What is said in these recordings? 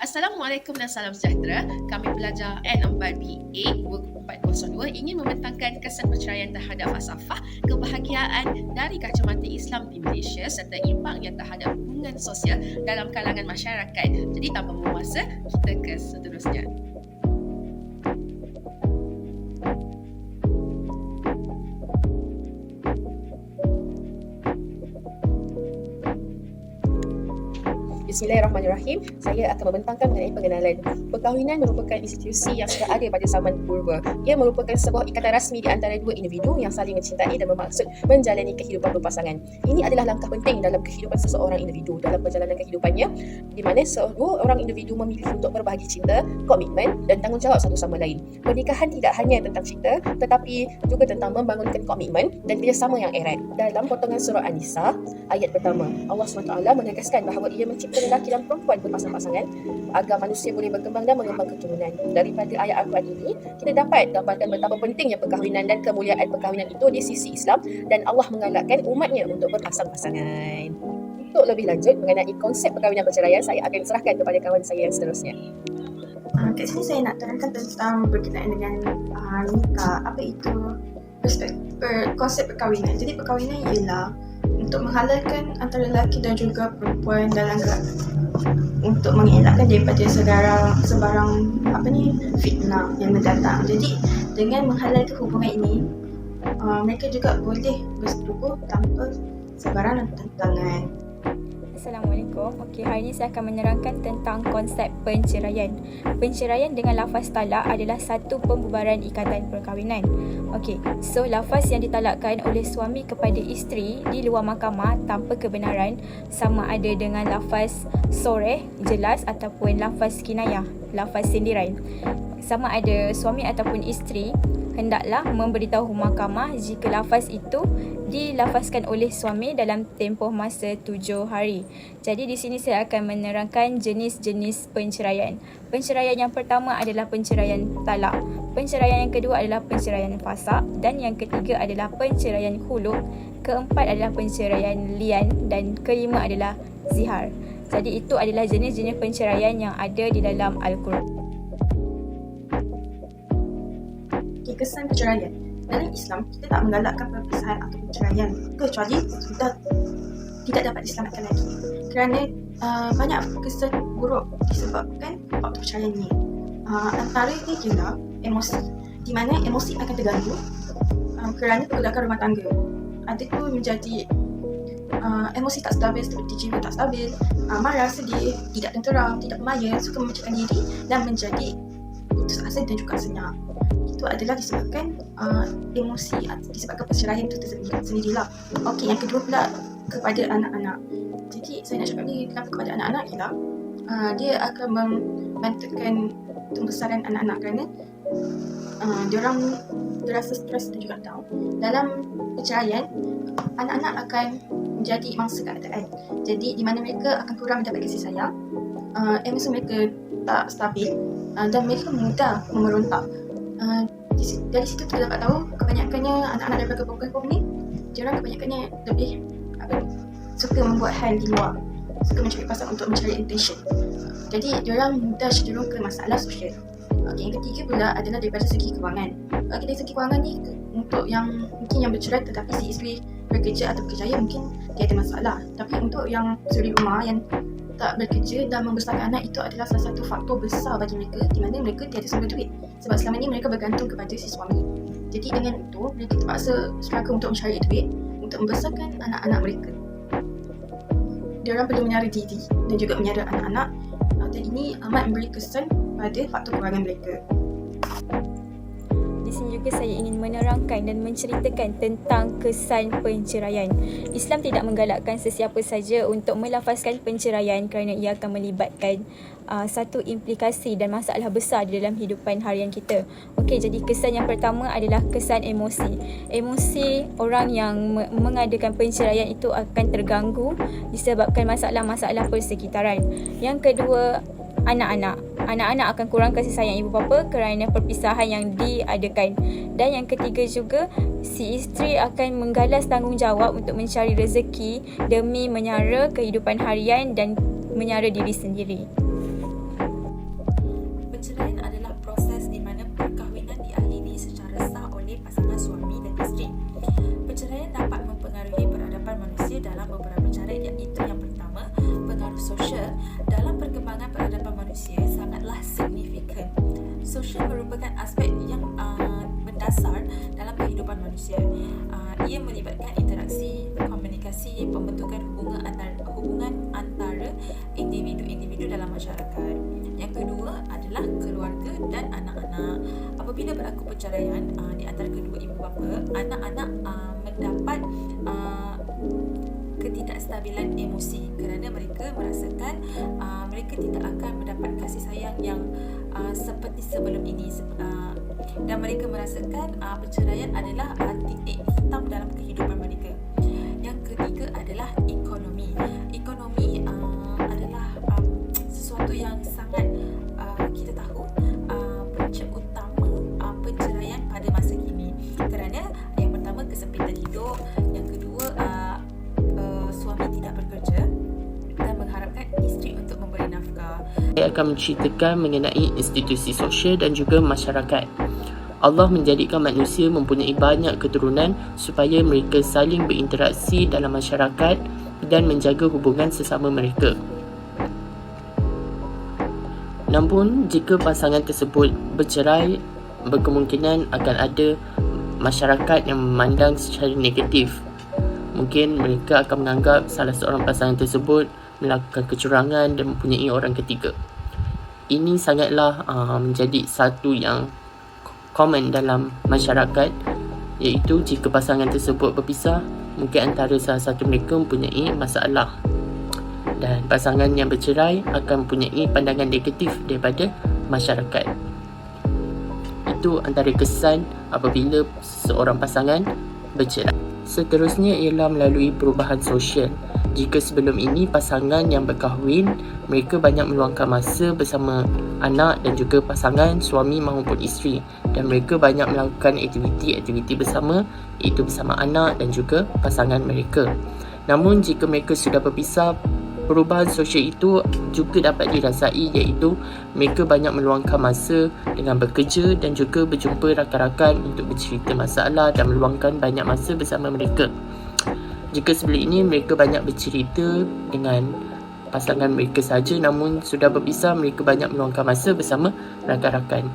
Assalamualaikum dan salam sejahtera. Kami pelajar N4BA Work 402 ingin membentangkan kesan perceraian terhadap falsafah kebahagiaan dari kacamata Islam di Malaysia serta impaknya terhadap hubungan sosial dalam kalangan masyarakat. Jadi tanpa membuang masa, kita ke seterusnya. Bismillahirrahmanirrahim. Saya akan membentangkan mengenai pengenalan. Perkahwinan merupakan institusi yang sudah ada pada zaman purba. Ia merupakan sebuah ikatan rasmi di antara dua individu yang saling mencintai dan bermaksud menjalani kehidupan berpasangan. Ini adalah langkah penting dalam kehidupan seseorang individu dalam perjalanan kehidupannya, di mana dua orang individu memilih untuk berbahagi cinta, komitmen dan tanggungjawab satu sama lain. Pernikahan tidak hanya tentang cinta, tetapi juga tentang membangunkan komitmen dan kerjasama yang erat. Dalam potongan surah An-Nisa, ayat pertama, Allah SWT menegaskan bahawa ia mencipta lelaki dan perempuan berpasang-pasangan agar manusia boleh berkembang dan mengembang keturunan. Daripada ayat Al-Quran ini, kita dapat gambarkan betapa pentingnya perkahwinan dan kemuliaan perkahwinan itu di sisi Islam dan Allah menggalakkan umatnya untuk berpasang-pasangan. Untuk lebih lanjut mengenai konsep perkahwinan perceraian, saya akan serahkan kepada kawan saya yang seterusnya. Kat sini saya nak terangkan tentang berkenaan dengan nikah. Apa itu konsep perkahwinan? Jadi perkahwinan ialah untuk menghalalkan antara lelaki dan juga perempuan dalam untuk mengelakkan daripada sebarang fitnah yang mendatang. Jadi dengan menghalalkan hubungan ini, mereka juga boleh bersetubuh tanpa sebarang tentangan. Assalamualaikum. Hari ini saya akan menerangkan tentang konsep penceraian. Penceraian dengan lafaz talak adalah satu pembubaran ikatan perkahwinan. So lafaz yang ditalakkan oleh suami kepada isteri di luar mahkamah tanpa kebenaran sama ada dengan lafaz soreh, jelas ataupun lafaz kinayah, lafaz sindiran. Sama ada suami ataupun isteri hendaklah memberitahu mahkamah jika lafaz itu dilafazkan oleh suami dalam tempoh masa 7 hari. Jadi di sini saya akan menerangkan jenis-jenis penceraian. Penceraian yang pertama adalah penceraian talak. Penceraian yang kedua adalah penceraian fasakh dan yang ketiga adalah penceraian khulud. Keempat adalah penceraian lian dan kelima adalah zihar. Jadi itu adalah jenis-jenis penceraian yang ada di dalam Al-Quran. Kesan perceraian. Dalam Islam, kita tak menggalakkan perpisahan atau perceraian kecuali sudah tidak dapat diselamatkan lagi. Kerana banyak kesan buruk disebabkan waktu perceraian ini. Antara ini ialah emosi, di mana emosi akan terganggu kerana pergolakan rumah tangga. Ada tu menjadi emosi tak stabil seperti jiwa tak stabil, marah, sedih, tidak tenteram, tidak pemaya, suka memecahkan diri dan menjadi putus asa dan juga senyap. Itu adalah disebabkan emosi disebabkan perceraian itu sendirilah. Yang kedua pula kepada anak-anak. Jadi saya nak cakap ni kenapa kepada anak-anak ialah dia akan membangkitkan pembesaran anak-anak kerana diorang rasa stres dan juga down. Dalam perceraian, anak-anak akan menjadi mangsa keadaan. Jadi di mana mereka akan kurang mendapat kasih sayang, emosi mereka tak stabil dan mereka mudah memerontak. Dari situ kita dapat tahu kebanyakannya anak-anak daripada kaum ni, diorang kebanyakannya lebih suka membuat hal di luar, suka mencari pasangan untuk mencari attention. Jadi diorang mudah cenderung ke masalah sosial. Yang ketiga pula adalah daripada segi kewangan. Dari segi kewangan ni, untuk yang mungkin yang bercerai tetapi si isteri bekerja atau berjaya, mungkin dia ada masalah. Tapi untuk yang suri rumah yang tak bekerja dan membesarkan anak, itu adalah salah satu faktor besar bagi mereka di mana mereka tiada sumber duit. Sebab selama ini mereka bergantung kepada si suami. Jadi dengan itu, mereka terpaksa struggle untuk mencari duit untuk membesarkan anak-anak mereka. Diorang perlu menyara diri dan juga menyara anak-anak, dan ini amat memberi kesan pada faktor kewangan mereka. Di sini juga saya ingin menerangkan dan menceritakan tentang kesan penceraian. Islam tidak menggalakkan sesiapa saja untuk melafazkan penceraian kerana ia akan melibatkan satu implikasi dan masalah besar di dalam hidupan harian kita. Jadi kesan yang pertama adalah kesan emosi. Emosi orang yang mengadakan penceraian itu akan terganggu disebabkan masalah-masalah persekitaran. Yang kedua, anak-anak. Anak-anak akan kurang kasih sayang ibu bapa kerana perpisahan yang diadakan. Dan yang ketiga juga, si isteri akan menggalas tanggungjawab untuk mencari rezeki demi menyara kehidupan harian dan menyara diri sendiri. Perceraian adalah proses di mana perkahwinan diakhiri secara sah oleh pasangan suami dan isteri. Perceraian dapat mempengaruhi peradaban manusia dalam beberapa cara, iaitu yang pertama, pengaruh sosial. Dalam perkembangan peradaban manusia sangatlah signifikan. Sosial merupakan aspek yang mendasar dalam kehidupan manusia. Ia melibatkan interaksi, komunikasi, pembentukan hubungan antara individu-individu dalam masyarakat. Yang kedua adalah keluarga dan anak-anak. Apabila berlaku perceraian di antara kedua ibu bapa, anak-anak mendapat ketidakstabilan emosi kerana mereka merasakan mereka tidak akan mendapat kasih sayang yang seperti sebelum ini, dan mereka merasakan perceraian adalah titik hitam dalam kehidupan mereka. Yang ketiga adalah ekonomi. Ekonomi adalah sesuatu yang sangat kita tahu punca utama perceraian pada masa kini, kerana yang pertama kesempitan hidup, yang kedua suami tidak bekerja dan mengharapkan isteri untuk memberi nafkah. Saya akan menceritakan mengenai institusi sosial dan juga masyarakat. Allah menjadikan manusia mempunyai banyak keturunan supaya mereka saling berinteraksi dalam masyarakat dan menjaga hubungan sesama mereka. Namun, jika pasangan tersebut bercerai, berkemungkinan akan ada masyarakat yang memandang secara negatif. Mungkin mereka akan menganggap salah seorang pasangan tersebut melakukan kecurangan dan mempunyai orang ketiga. Ini sangatlah menjadi satu yang common dalam masyarakat, iaitu jika pasangan tersebut berpisah, mungkin antara salah satu mereka mempunyai masalah, dan pasangan yang bercerai akan mempunyai pandangan negatif daripada masyarakat. Itu antara kesan apabila seorang pasangan bercerai. Seterusnya ialah melalui perubahan sosial. Jika sebelum ini pasangan yang berkahwin, mereka banyak meluangkan masa bersama anak dan juga pasangan suami maupun isteri, dan mereka banyak melakukan aktiviti-aktiviti bersama, iaitu bersama anak dan juga pasangan mereka. Namun jika mereka sudah berpisah, perubahan sosial itu juga dapat dirasai, iaitu mereka banyak meluangkan masa dengan bekerja dan juga berjumpa rakan-rakan untuk bercerita masalah dan meluangkan banyak masa bersama mereka. Jika sebelum ini mereka banyak bercerita dengan pasangan mereka saja, namun sudah berpisah, mereka banyak meluangkan masa bersama rakan-rakan.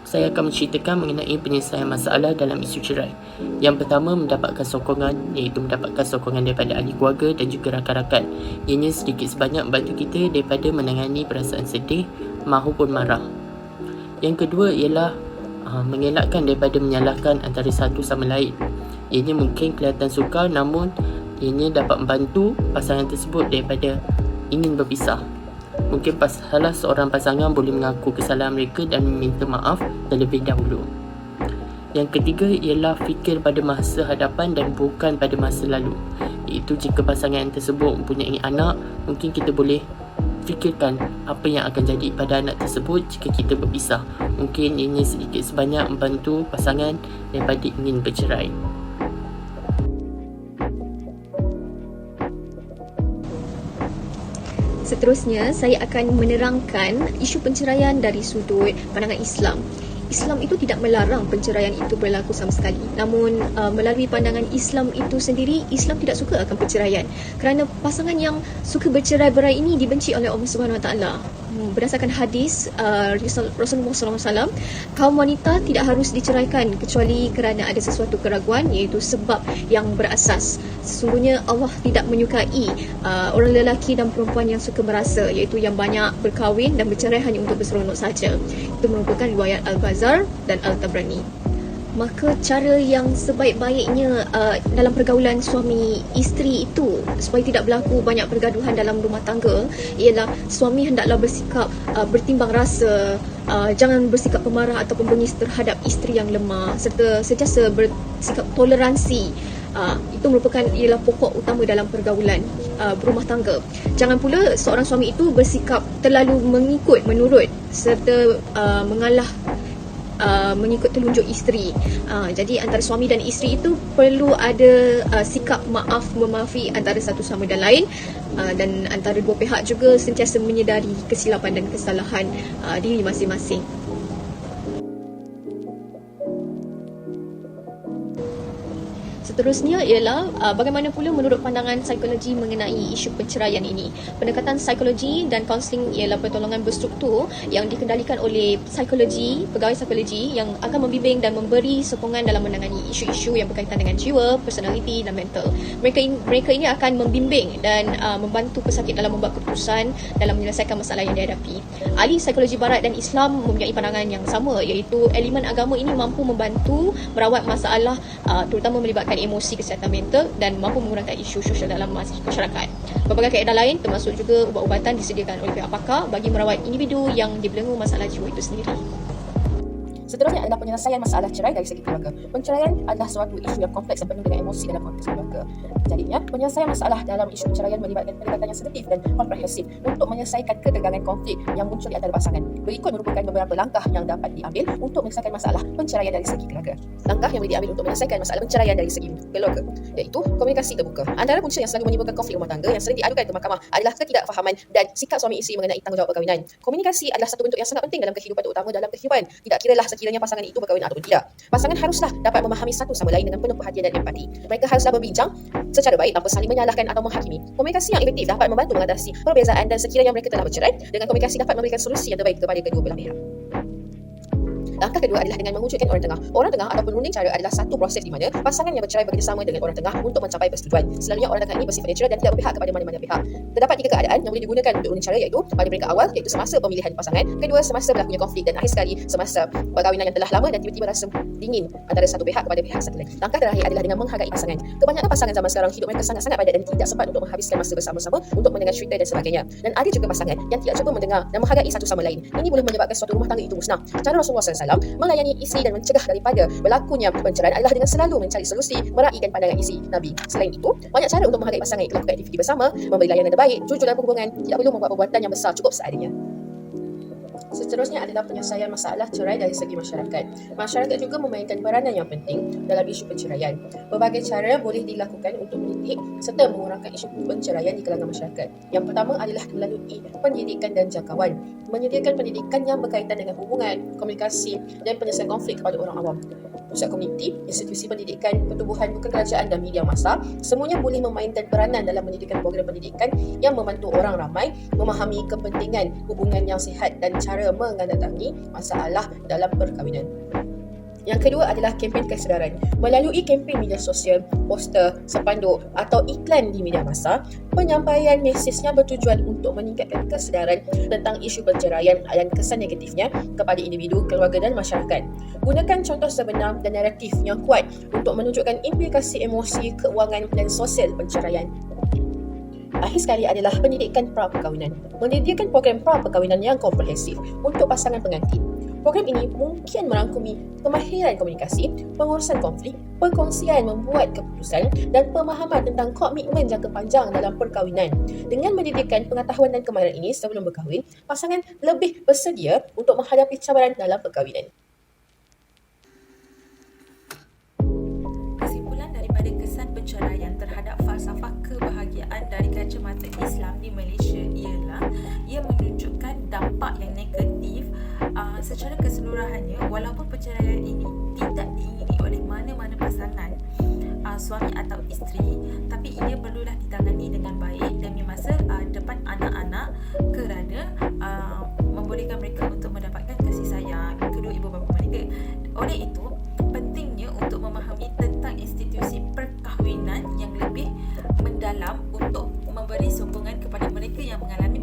Saya akan menceritakan mengenai penyelesaian masalah dalam isu cerai. Yang pertama, mendapatkan sokongan, iaitu mendapatkan sokongan daripada ahli keluarga dan juga rakan-rakan. Ianya sedikit sebanyak membantu kita daripada menangani perasaan sedih maupun marah. Yang kedua ialah mengelakkan daripada menyalahkan antara satu sama lain. Ianya mungkin kelihatan sukar, namun ianya dapat membantu pasangan tersebut daripada ingin berpisah. Mungkin salah seorang pasangan boleh mengaku kesalahan mereka dan meminta maaf terlebih dahulu. Yang ketiga ialah fikir pada masa hadapan dan bukan pada masa lalu. Iaitu jika pasangan tersebut mempunyai anak, mungkin kita boleh fikirkan apa yang akan jadi pada anak tersebut jika kita berpisah. Mungkin ini sedikit sebanyak membantu pasangan daripada ingin bercerai. Seterusnya, saya akan menerangkan isu perceraian dari sudut pandangan Islam. Islam itu tidak melarang perceraian itu berlaku sama sekali. Namun melalui pandangan Islam itu sendiri, Islam tidak suka akan perceraian. Kerana pasangan yang suka bercerai-berai ini dibenci oleh Allah Subhanahu Wa Taala. Berdasarkan hadis Rasulullah SAW, kaum wanita tidak harus diceraikan kecuali kerana ada sesuatu keraguan, iaitu sebab yang berasas. Sesungguhnya Allah tidak menyukai orang lelaki dan perempuan yang suka merasa, iaitu yang banyak berkahwin dan bercerai hanya untuk berseronok saja. Itu merupakan riwayat Al-Bazar dan Al-Tabrani. Maka cara yang sebaik-baiknya dalam pergaulan suami isteri itu supaya tidak berlaku banyak pergaduhan dalam rumah tangga ialah suami hendaklah bersikap bertimbang rasa, jangan bersikap pemarah ataupun bengis terhadap isteri yang lemah, serta sentiasa bersikap toleransi. Itu merupakan ialah pokok utama dalam pergaulan berumah tangga. Jangan pula seorang suami itu bersikap terlalu menurut serta mengalah mengikut telunjuk isteri. Jadi antara suami dan isteri itu perlu ada sikap maaf memaafi antara satu sama dan lain, dan antara dua pihak juga sentiasa menyedari kesilapan dan kesalahan diri masing-masing. Seterusnya ialah bagaimana pula menurut pandangan psikologi mengenai isu perceraian ini. Pendekatan psikologi dan kaunseling ialah pertolongan berstruktur yang dikendalikan oleh pegawai psikologi yang akan membimbing dan memberi sokongan dalam menangani isu-isu yang berkaitan dengan jiwa, personaliti dan mental. Mereka ini akan membimbing dan membantu pesakit dalam membuat keputusan dalam menyelesaikan masalah yang dihadapi. Ahli psikologi barat dan Islam mempunyai pandangan yang sama, iaitu elemen agama ini mampu membantu merawat masalah terutama melibatkan emosi, kesihatan mental dan mampu mengurangkan isu sosial dalam masyarakat. Berbagai kaedah lain termasuk juga ubat-ubatan disediakan oleh pihak pakar bagi merawat individu yang dibelenggu masalah jiwa itu sendiri. Seterusnya adalah penyelesaian masalah cerai dari segi keluarga. Perceraian adalah suatu isu yang kompleks dan penuh dengan emosi dalam konteks keluarga. Jadinya, penyelesaian masalah dalam isu perceraian melibatkan pendekatan yang selektif dan komprehensif untuk menyelesaikan ketegangan konflik yang muncul di antara pasangan. Berikut merupakan beberapa langkah yang dapat diambil untuk menyelesaikan masalah perceraian dari segi keluarga. Langkah yang boleh diambil untuk menyelesaikan masalah perceraian dari segi keluarga, iaitu komunikasi terbuka. Antara punca yang selalu menimbulkan konflik rumah tangga yang sering diadukan ke mahkamah adalah ketidakfahaman dan sikap suami isteri mengenai tanggungjawab perkahwinan. Komunikasi adalah satu bentuk yang sangat penting dalam kehidupan, terutama dalam kehidupan. Tidak kiralah sekiranya pasangan itu berkahwin ataupun tidak. Pasangan haruslah dapat memahami satu sama lain dengan penuh perhatian dan empati. Mereka haruslah berbincang secara baik tanpa saling menyalahkan atau menghakimi. Komunikasi yang efektif dapat membantu mengatasi perbezaan dan sekiranya mereka telah bercerai, dengan komunikasi dapat memberikan solusi yang terbaik kepada kedua belah pihak. Langkah kedua adalah dengan mewujudkan orang tengah. Orang tengah ataupun runding cara adalah satu proses di mana pasangan yang bercerai bekerjasama dengan orang tengah untuk mencapai persetujuan. Selalunya orang tengah ini bersifat netral dan tidak berpihak kepada mana-mana pihak. Terdapat 3 keadaan yang boleh digunakan untuk runding cara, iaitu pada peringkat awal, iaitu semasa pemilihan pasangan, kedua semasa berlakunya konflik, dan akhir sekali semasa perkahwinan yang telah lama dan tiba-tiba rasa dingin antara satu pihak kepada pihak satu lagi. Langkah terakhir adalah dengan menghargai pasangan. Kebanyakan pasangan zaman sekarang hidup mereka sangat-sangat padat dan tidak sempat untuk menghabiskan masa bersama-sama untuk mendengar cerita dan sebagainya. Dan ada juga pasangan yang tidak cuba mendengar dan menghargai satu sama lain. Ini boleh menyebabkan suatu rumah tangga itu musnah. Cara Rasulullah SAW melayani isteri dan mencegah daripada berlakunya perceraian adalah dengan selalu mencari solusi, meraihkan pandangan isteri Nabi. Selain itu, banyak cara untuk menghargai pasangan, iaitu lakukan aktiviti bersama, memberi layanan terbaik, jujur dalam hubungan, tidak perlu membuat perbuatan yang besar, cukup seadanya. Seterusnya adalah penyelesaian masalah cerai dari segi masyarakat. Masyarakat juga memainkan peranan yang penting dalam isu perceraian. Berbagai cara boleh dilakukan untuk mendidik serta mengurangkan isu perceraian di kalangan masyarakat. Yang pertama adalah melalui pendidikan dan jangkauan. Menyediakan pendidikan yang berkaitan dengan hubungan, komunikasi dan penyelesaian konflik kepada orang awam. Pusat komuniti, institusi pendidikan, pertubuhan bukan kerajaan dan media massa, semuanya boleh memainkan peranan dalam menyediakan program pendidikan yang membantu orang ramai memahami kepentingan hubungan yang sihat dan cara mengendatangi masalah dalam perkahwinan. Yang kedua adalah kempen kesedaran. Melalui kempen media sosial, poster, spanduk atau iklan di media massa, penyampaian mesejnya bertujuan untuk meningkatkan kesedaran tentang isu perceraian dan kesan negatifnya kepada individu, keluarga dan masyarakat. Gunakan contoh sebenar dan naratif yang kuat untuk menunjukkan implikasi emosi, keuangan dan sosial perceraian. Akhir sekali adalah pendidikan pra-perkahwinan. Menyediakan program pra-perkahwinan yang komprehensif untuk pasangan pengantin. Program ini mungkin merangkumi kemahiran komunikasi, pengurusan konflik, perkongsian membuat keputusan dan pemahaman tentang komitmen jangka panjang dalam perkahwinan. Dengan menyediakan pengetahuan dan kemahiran ini sebelum berkahwin, pasangan lebih bersedia untuk menghadapi cabaran dalam perkahwinan. Kesimpulan daripada kesan perceraian terhadap falsafah kebahagiaan dari kacamata Islam di Malaysia ialah ia menunjukkan dampak yang negatif secara keseluruhannya, walaupun perceraian ini tidak diingini oleh mana-mana pasangan suami atau isteri, tapi ia perlulah ditangani dengan baik demi masa depan anak-anak kerana membolehkan mereka untuk mendapatkan kasih sayang kedua ibu bapa mereka. Oleh itu, pentingnya untuk memahami tentang institusi perkahwinan yang lebih mendalam untuk memberi sokongan kepada mereka yang mengalami